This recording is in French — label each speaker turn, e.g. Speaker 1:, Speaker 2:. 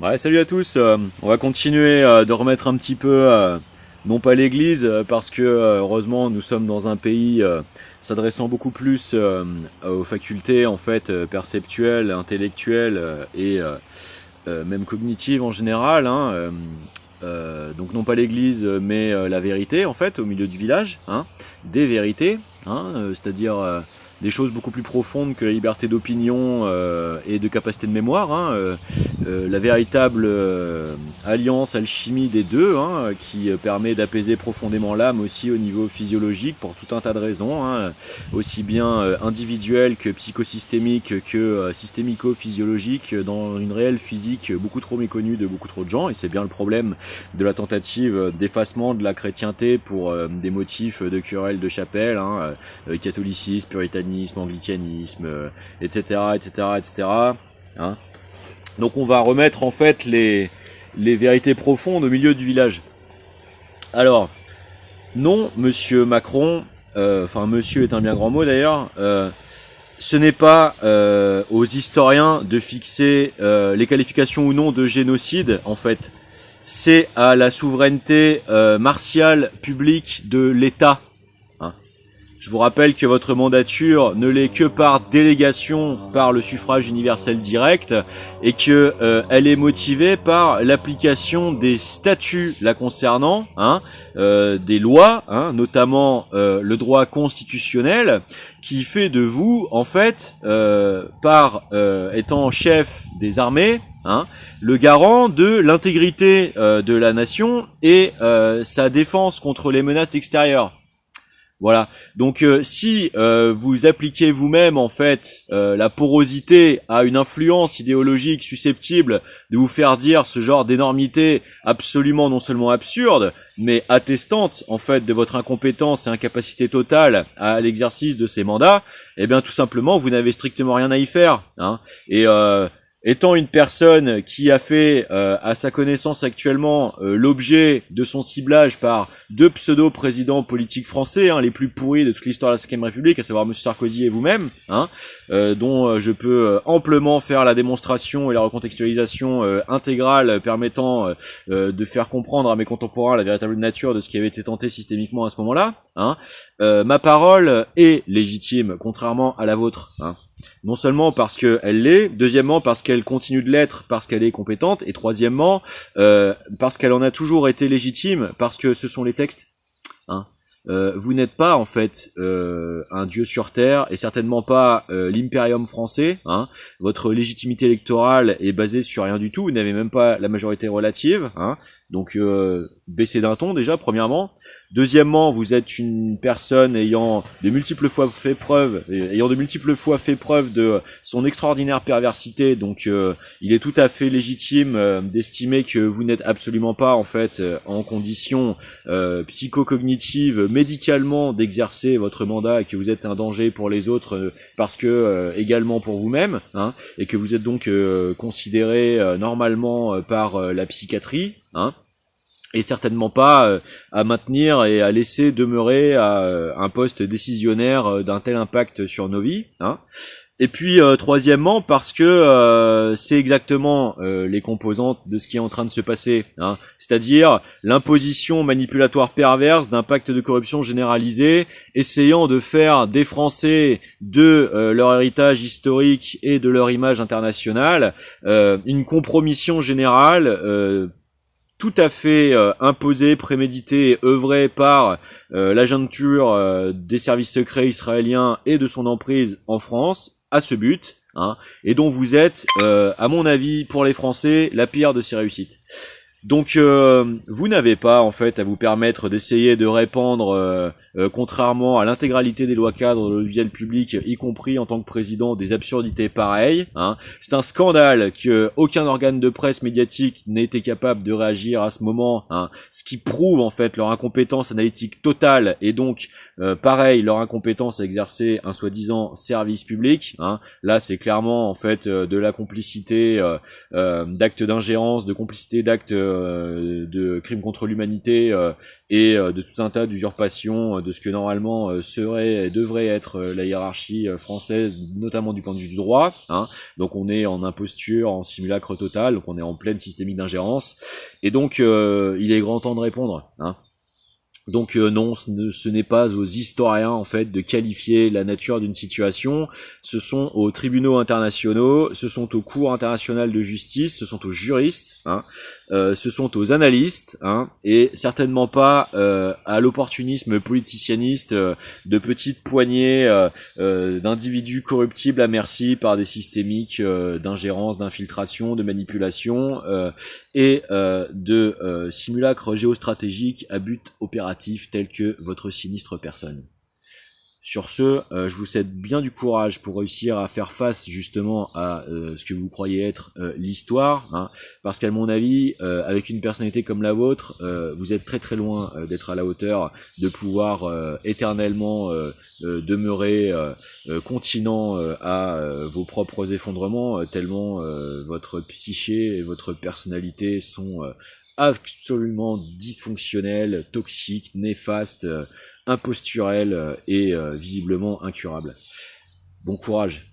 Speaker 1: Ouais, salut à tous. On va continuer de remettre un petit peu, non pas l'église, parce que heureusement nous sommes dans un pays s'adressant beaucoup plus aux facultés en fait perceptuelles, intellectuelles et même cognitives en général. Donc non pas l'église, mais la vérité en fait au milieu du village, des vérités, c'est-à-dire des choses beaucoup plus profondes que la liberté d'opinion et de capacité de mémoire. La véritable alliance, alchimie des deux, qui permet d'apaiser profondément l'âme aussi au niveau physiologique pour tout un tas de raisons, aussi bien individuelles que psychosystémiques que systémico-physiologiques, dans une réelle physique beaucoup trop méconnue de beaucoup trop de gens. Et c'est bien le problème de la tentative d'effacement de la chrétienté pour des motifs de querelles de chapelle, catholicisme, puritanisme, anglicanisme, etc., etc., etc. Donc on va remettre en fait les vérités profondes au milieu du village. Alors, non, monsieur Macron, enfin monsieur est un bien grand mot d'ailleurs, ce n'est pas aux historiens de fixer les qualifications ou non de génocide, en fait. C'est à la souveraineté martiale publique de l'État. Je vous rappelle que votre mandature ne l'est que par délégation par le suffrage universel direct et que elle est motivée par l'application des statuts la concernant, des lois, notamment le droit constitutionnel, qui fait de vous, en fait, par étant chef des armées, le garant de l'intégrité de la nation et sa défense contre les menaces extérieures. Voilà. Donc si vous appliquez vous-même en fait la porosité à une influence idéologique susceptible de vous faire dire ce genre d'énormité absolument non seulement absurde, mais attestante en fait de votre incompétence et incapacité totale à l'exercice de ces mandats, eh bien tout simplement vous n'avez strictement rien à y faire. Et étant une personne qui a fait, à sa connaissance actuellement, l'objet de son ciblage par deux pseudo-présidents politiques français, les plus pourris de toute l'histoire de la Ve République, à savoir M. Sarkozy et vous-même, dont je peux amplement faire la démonstration et la recontextualisation intégrale permettant de faire comprendre à mes contemporains la véritable nature de ce qui avait été tenté systémiquement à ce moment-là. Ma parole est légitime, contrairement à la vôtre. Non seulement parce qu'elle l'est, deuxièmement parce qu'elle continue de l'être, parce qu'elle est compétente, et troisièmement parce qu'elle en a toujours été légitime, parce que ce sont les textes. Vous n'êtes pas en fait un dieu sur terre, et certainement pas l'impérium français. Votre légitimité électorale est basée sur rien du tout, vous n'avez même pas la majorité relative. Donc baissez d'un ton déjà, premièrement. Deuxièmement, vous êtes une personne ayant de multiples fois fait preuve de son extraordinaire perversité, donc il est tout à fait légitime d'estimer que vous n'êtes absolument pas en fait en condition psychocognitive médicalement d'exercer votre mandat et que vous êtes un danger pour les autres parce que également pour vous-même, et que vous êtes donc considéré normalement par la psychiatrie, et certainement pas à maintenir et à laisser demeurer à un poste décisionnaire d'un tel impact sur nos vies. Et puis troisièmement parce que c'est exactement les composantes de ce qui est en train de se passer, c'est-à-dire l'imposition manipulatoire perverse d'un pacte de corruption généralisé, essayant de faire des Français de leur héritage historique et de leur image internationale une compromission générale tout à fait imposé, prémédité et œuvré par l'agenture des services secrets israéliens et de son emprise en France à ce but, et dont vous êtes, à mon avis, pour les Français, la pire de ces réussites. Donc vous n'avez pas en fait à vous permettre d'essayer de répandre, contrairement à l'intégralité des lois cadres de l'audiovisuel public, y compris en tant que président, des absurdités pareilles. C'est un scandale que aucun organe de presse médiatique n'ait été capable de réagir à ce moment, ce qui prouve en fait leur incompétence analytique totale et donc pareil leur incompétence à exercer un soi-disant service public. Là c'est clairement en fait de la complicité d'actes d'ingérence, de complicité d'actes de crimes contre l'humanité et de tout un tas d'usurpations de ce que normalement serait et devrait être la hiérarchie française, notamment du point de vue du droit, hein. Donc on est en imposture, en simulacre total, donc on est en pleine systémique d'ingérence, et donc il est grand temps de répondre, hein. Donc non, ce n'est pas aux historiens en fait de qualifier la nature d'une situation, ce sont aux tribunaux internationaux, ce sont aux cours internationales de justice, ce sont aux juristes, hein, ce sont aux analystes, hein, et certainement pas à l'opportunisme politicianiste de petites poignées d'individus corruptibles à merci par des systémiques d'ingérence, d'infiltration, de manipulation et de simulacres géostratégiques à but opératif tels que votre sinistre personne. Sur ce, je vous souhaite bien du courage pour réussir à faire face justement à ce que vous croyez être l'histoire, hein, parce qu'à mon avis, avec une personnalité comme la vôtre, vous êtes très très loin d'être à la hauteur de pouvoir éternellement demeurer continent à vos propres effondrements, tellement votre psyché et votre personnalité sont absolument dysfonctionnelles, toxiques, néfastes, imposturelles et visiblement incurables. Bon courage.